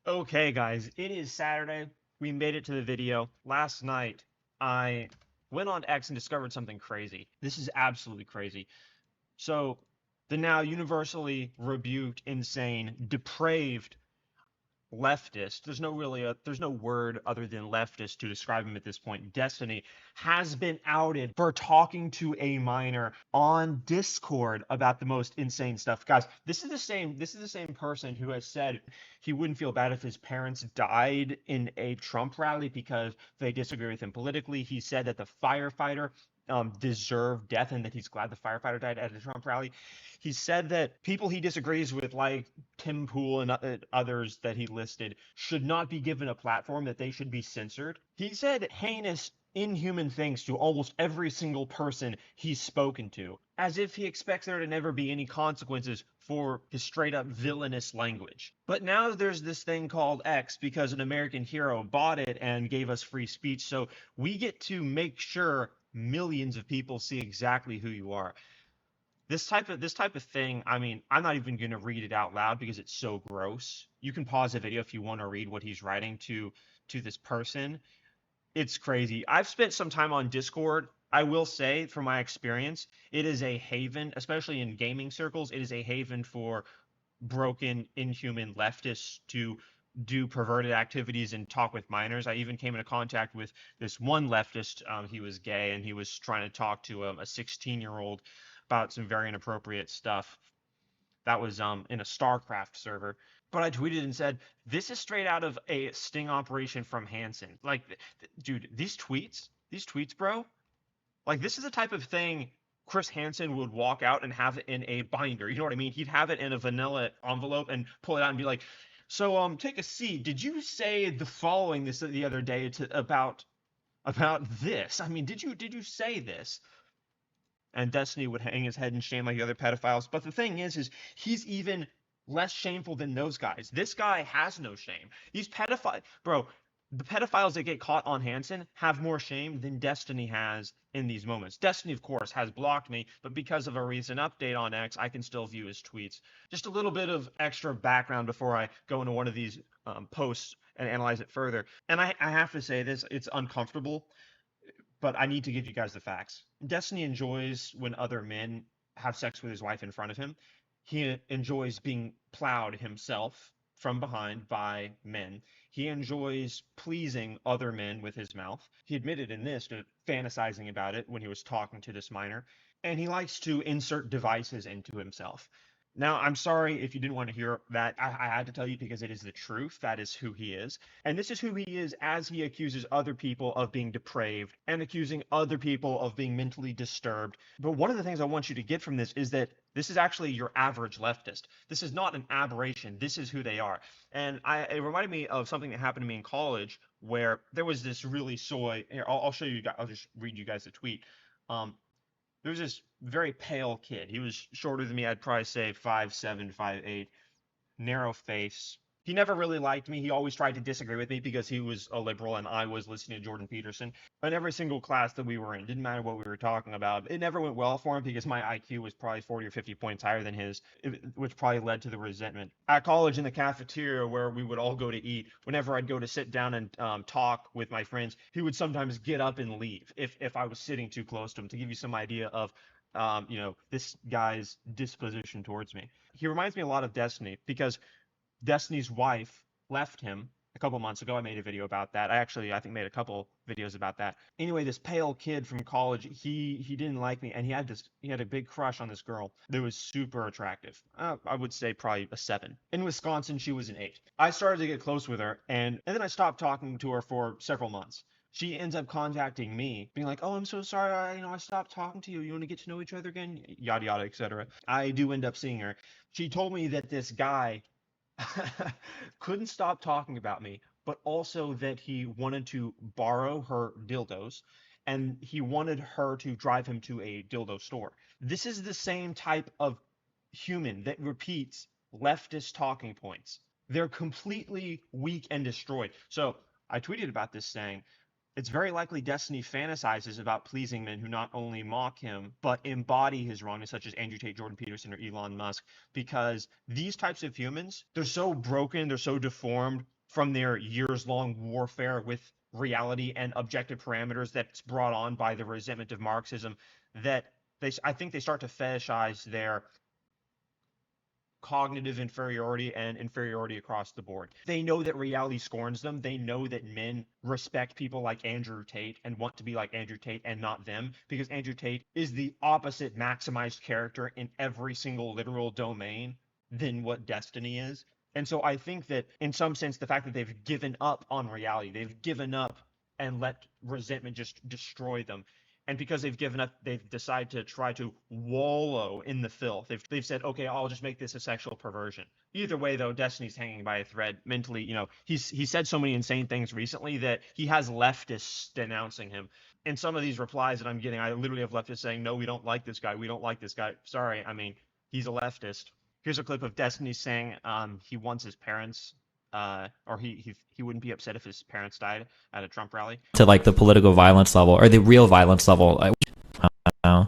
Okay, guys, it is Saturday. We made it to the video. Last night, I went on X and discovered something crazy. This is absolutely crazy. So, the now universally rebuked, insane, depraved leftist, there's no word other than leftist to describe him at this point, Destiny, has been outed for talking to a minor on Discord about the most insane stuff. Guys, this is the same person who has said he wouldn't feel bad if his parents died in a Trump rally because they disagree with him politically. He said that the firefighter deserved death and that he's glad the firefighter died at a Trump rally. He said that people he disagrees with, like Tim Pool and others that he listed, should not be given a platform, that they should be censored. He said heinous, inhuman things to almost every single person he's spoken to, as if he expects there to never be any consequences for his straight up villainous language. But now there's this thing called X because an American hero bought it and gave us free speech, so we get to make sure millions of people see exactly who you are. This type of thing, I mean, I'm not even going to read it out loud because it's so gross. You can pause the video if you want to read what he's writing to this person. It's crazy. I've spent some time on Discord. I will say, from my experience, it is a haven, especially in gaming circles. It is a haven for broken, inhuman leftists to do perverted activities and talk with minors. I even came into contact with this one leftist. He was gay and he was trying to talk to a 16-year-old about some very inappropriate stuff. That was in a StarCraft server. But I tweeted and said, "This is straight out of a sting operation from Hansen." Like, dude, these tweets, bro. Like, this is the type of thing Chris Hansen would walk out and have it in a binder. You know what I mean? He'd have it in a vanilla envelope and pull it out and be like, "So, take a seat. Did you say the following this the other day about this? I mean, did you say this?" And Destiny would hang his head in shame like the other pedophiles. But the thing is he's even less shameful than those guys. This guy has no shame. These pedophiles, bro, the pedophiles that get caught on Hansen have more shame than Destiny has in these moments. Destiny, of course, has blocked me, but because of a recent update on X, I can still view his tweets. Just a little bit of extra background before I go into one of these posts and analyze it further. And I have to say this, it's uncomfortable, but I need to give you guys the facts. Destiny enjoys when other men have sex with his wife in front of him. He enjoys being plowed himself from behind by men. He enjoys pleasing other men with his mouth. He admitted in this to fantasizing about it when he was talking to this minor. And he likes to insert devices into himself. Now, I'm sorry if you didn't want to hear that. I had to tell you because it is the truth. That is who he is. And this is who he is as he accuses other people of being depraved and accusing other people of being mentally disturbed. But one of the things I want you to get from this is that this is actually your average leftist. This is not an aberration. This is who they are. And it reminded me of something that happened to me in college where there was this really soy. Here, I'll show you guys. I'll just read you guys the tweet. Um, there was this very pale kid. He was shorter than me. I'd probably say 5'7", 5'8", narrow face. He never really liked me. He always tried to disagree with me because he was a liberal and I was listening to Jordan Peterson. In every single class that we were in, didn't matter what we were talking about. It never went well for him because my IQ was probably 40 or 50 points higher than his, which probably led to the resentment. At college in the cafeteria where we would all go to eat, whenever I'd go to sit down and talk with my friends, he would sometimes get up and leave if I was sitting too close to him, to give you some idea of this guy's disposition towards me. He reminds me a lot of Destiny because Destiny's wife left him a couple months ago. I made a video about that. I think made a couple videos about that. Anyway, this pale kid from college, he didn't like me, and he had a big crush on this girl that was super attractive. I would say probably a 7. In Wisconsin, she was an 8. I started to get close with her, and then I stopped talking to her for several months. She ends up contacting me, being like, "Oh, I'm so sorry. I stopped talking to you. You want to get to know each other again?" Yada yada, etc. I do end up seeing her. She told me that this guy couldn't stop talking about me, but also that he wanted to borrow her dildos and he wanted her to drive him to a dildo store. This is the same type of human that repeats leftist talking points. They're completely weak and destroyed. So I tweeted about this saying, it's very likely Destiny fantasizes about pleasing men who not only mock him, but embody his wrongness, such as Andrew Tate, Jordan Peterson, or Elon Musk, because these types of humans, they're so broken, they're so deformed, from their years-long warfare with reality and objective parameters that's brought on by the resentment of Marxism, that I think they start to fetishize their cognitive inferiority and inferiority across the board. They know that reality scorns them. They know that men respect people like Andrew Tate and want to be like Andrew Tate and not them, because Andrew Tate is the opposite maximized character in every single literal domain than what Destiny is. And so I think that in some sense, the fact that they've given up on reality, they've given up and let resentment just destroy them. And because they've given up, they've decided to try to wallow in the filth. They've said, okay, I'll just make this a sexual perversion. Either way, though, Destiny's hanging by a thread mentally. He said so many insane things recently that he has leftists denouncing him. In some of these replies that I'm getting, I literally have leftists saying, no, we don't like this guy. We don't like this guy. Sorry, I mean, he's a leftist. Here's a clip of Destiny saying he wants his parents or he wouldn't be upset if his parents died at a Trump rally. To like the political violence level or the real violence level. I don't know.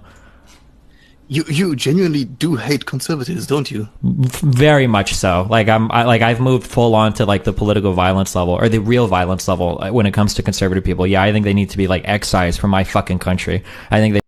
You genuinely do hate conservatives, don't you? Very much so. I've moved full on to like the political violence level or the real violence level when it comes to conservative people. Yeah, I think they need to be like excised from my fucking country. I think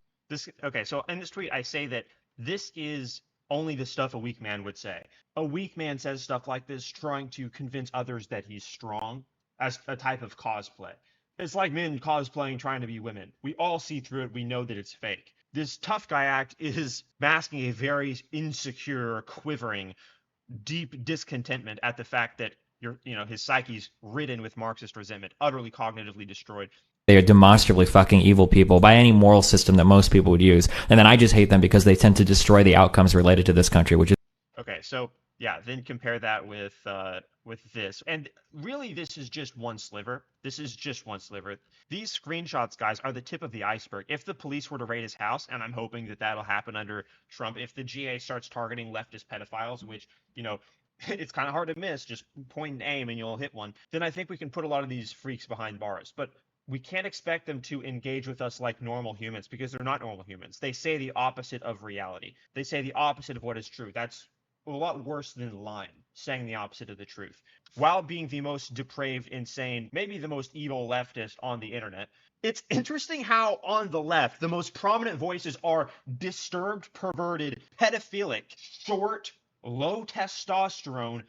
okay, so in this tweet I say that this is only the stuff a weak man would say. A weak man says stuff like this trying to convince others that he's strong as a type of cosplay. It's like men cosplaying trying to be women. We all see through it. We know that it's fake. This tough guy act is masking a very insecure, quivering, deep discontentment at the fact that his psyche's ridden with Marxist resentment, utterly cognitively destroyed. They are demonstrably fucking evil people by any moral system that most people would use. And then I just hate them because they tend to destroy the outcomes related to this country, which is... Okay, so yeah, then compare that with this. And really, this is just one sliver. This is just one sliver. These screenshots, guys, are the tip of the iceberg. If the police were to raid his house, and I'm hoping that that'll happen under Trump, if the GA starts targeting leftist pedophiles, which, it's kind of hard to miss, just point and aim and you'll hit one, then I think we can put a lot of these freaks behind bars. But we can't expect them to engage with us like normal humans because they're not normal humans. They say the opposite of reality. They say the opposite of what is true. That's a lot worse than lying, saying the opposite of the truth. While being the most depraved, insane, maybe the most evil leftist on the internet, it's interesting how on the left, the most prominent voices are disturbed, perverted, pedophilic, short, low testosterone,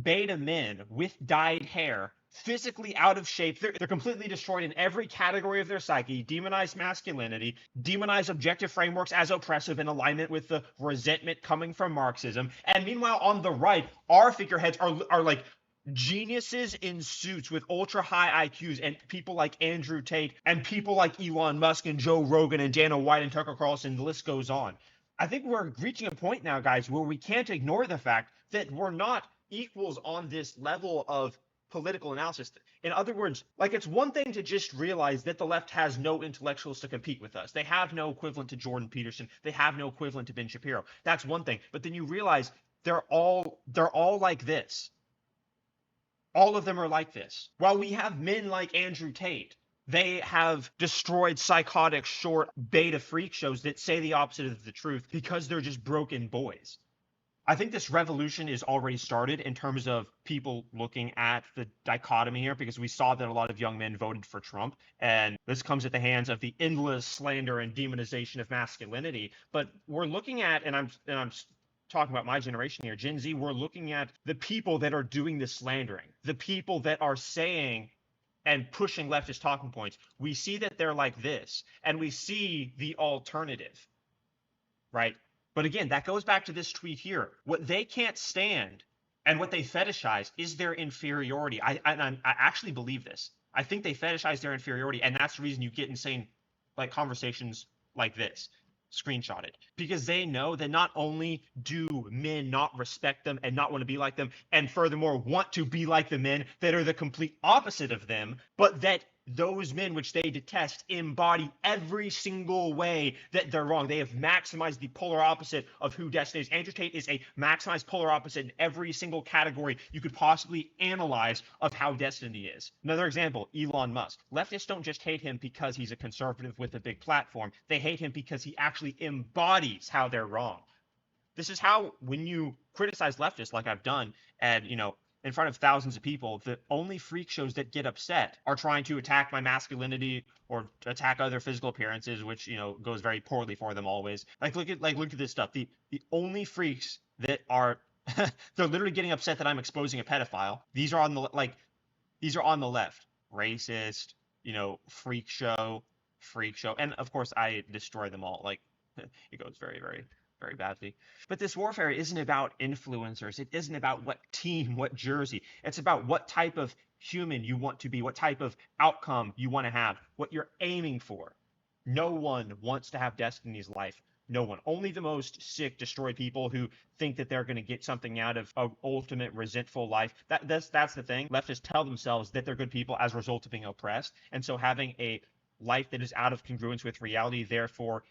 beta men with dyed hair, physically out of shape. They're completely destroyed in every category of their psyche, demonize masculinity, demonize objective frameworks as oppressive in alignment with the resentment coming from Marxism. And meanwhile, on the right, our figureheads are like geniuses in suits with ultra high IQs and people like Andrew Tate and people like Elon Musk and Joe Rogan and Dana White and Tucker Carlson. The list goes on. I think we're reaching a point now, guys, where we can't ignore the fact that we're not equals on this level of political analysis. In other words, like, it's one thing to just realize that the left has no intellectuals to compete with us. They have no equivalent to Jordan Peterson. They have no equivalent to Ben Shapiro. That's one thing. But then you realize they're all like this. All of them are like this. While we have men like Andrew Tate, they have destroyed psychotic short beta freak shows that say the opposite of the truth because they're just broken boys. I think this revolution is already started in terms of people looking at the dichotomy here, because we saw that a lot of young men voted for Trump, and this comes at the hands of the endless slander and demonization of masculinity. But we're looking at, and I'm talking about my generation here, Gen Z, we're looking at the people that are doing the slandering, the people that are saying and pushing leftist talking points. We see that they're like this, and we see the alternative, right? But again, that goes back to this tweet here. What they can't stand and what they fetishize is their inferiority. I actually believe this. I think they fetishize their inferiority, and that's the reason you get insane like conversations like this, screenshotted, because they know that not only do men not respect them and not want to be like them, and furthermore want to be like the men that are the complete opposite of them, but that those men which they detest embody every single way that they're wrong. They have maximized the polar opposite of who Destiny is. Andrew Tate is a maximized polar opposite in every single category you could possibly analyze of how Destiny is. Another example, Elon Musk. Leftists don't just hate him because he's a conservative with a big platform. They hate him because he actually embodies how they're wrong. This is how, when you criticize leftists like I've done, and in front of thousands of people, the only freak shows that get upset are trying to attack my masculinity or attack other physical appearances, which, you know, goes very poorly for them always. Look at this stuff. The only freaks that are they're literally getting upset that I'm exposing a pedophile. These are on the left. Racist, you know, freak show, and of course I destroy them all. Like it goes very, very, very badly. But this warfare isn't about influencers. It isn't about what team, what jersey. It's about what type of human you want to be, what type of outcome you want to have, what you're aiming for. No one wants to have Destiny's life. No one. Only the most sick, destroyed people who think that they're going to get something out of an ultimate resentful life. That's the thing. Leftists tell themselves that they're good people as a result of being oppressed. And so having a life that is out of congruence with reality, therefore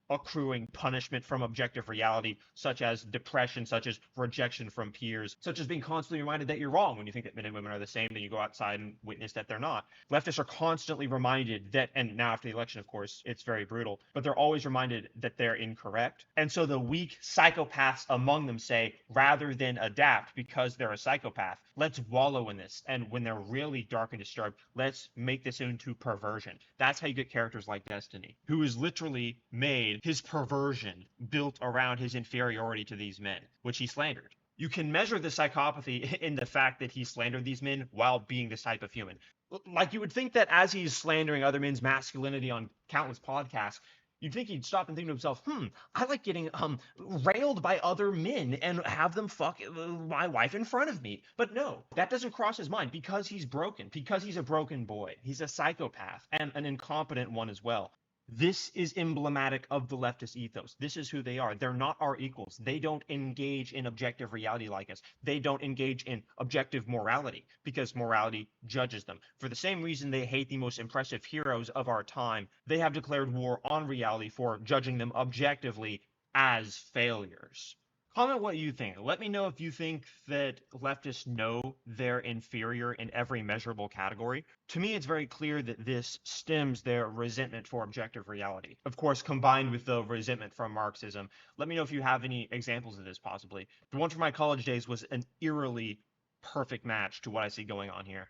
accruing punishment from objective reality, such as depression, such as rejection from peers, such as being constantly reminded that you're wrong when you think that men and women are the same, then you go outside and witness that they're not. Leftists are constantly reminded that, and now after the election, of course, it's very brutal, but they're always reminded that they're incorrect. And so the weak psychopaths among them say, rather than adapt because they're a psychopath, let's wallow in this. And when they're really dark and disturbed, let's make this into perversion. That's how you get characters like Destiny, who is literally made his perversion built around his inferiority to these men, which he slandered. You can measure the psychopathy in the fact that he slandered these men while being this type of human. Like, you would think that as he's slandering other men's masculinity on countless podcasts, you'd think he'd stop and think to himself, I like getting railed by other men and have them fuck my wife in front of me. But no, that doesn't cross his mind because he's broken, because he's a broken boy. He's a psychopath and an incompetent one as well. This is emblematic of the leftist ethos. This is who they are. They're not our equals. They don't engage in objective reality like us. They don't engage in objective morality because morality judges them. For the same reason they hate the most impressive heroes of our time, they have declared war on reality for judging them objectively as failures. Comment what you think. Let me know if you think that leftists know they're inferior in every measurable category. To me, it's very clear that this stems their resentment for objective reality. Of course, combined with the resentment from Marxism. Let me know if you have any examples of this, possibly. The one from my college days was an eerily perfect match to what I see going on here.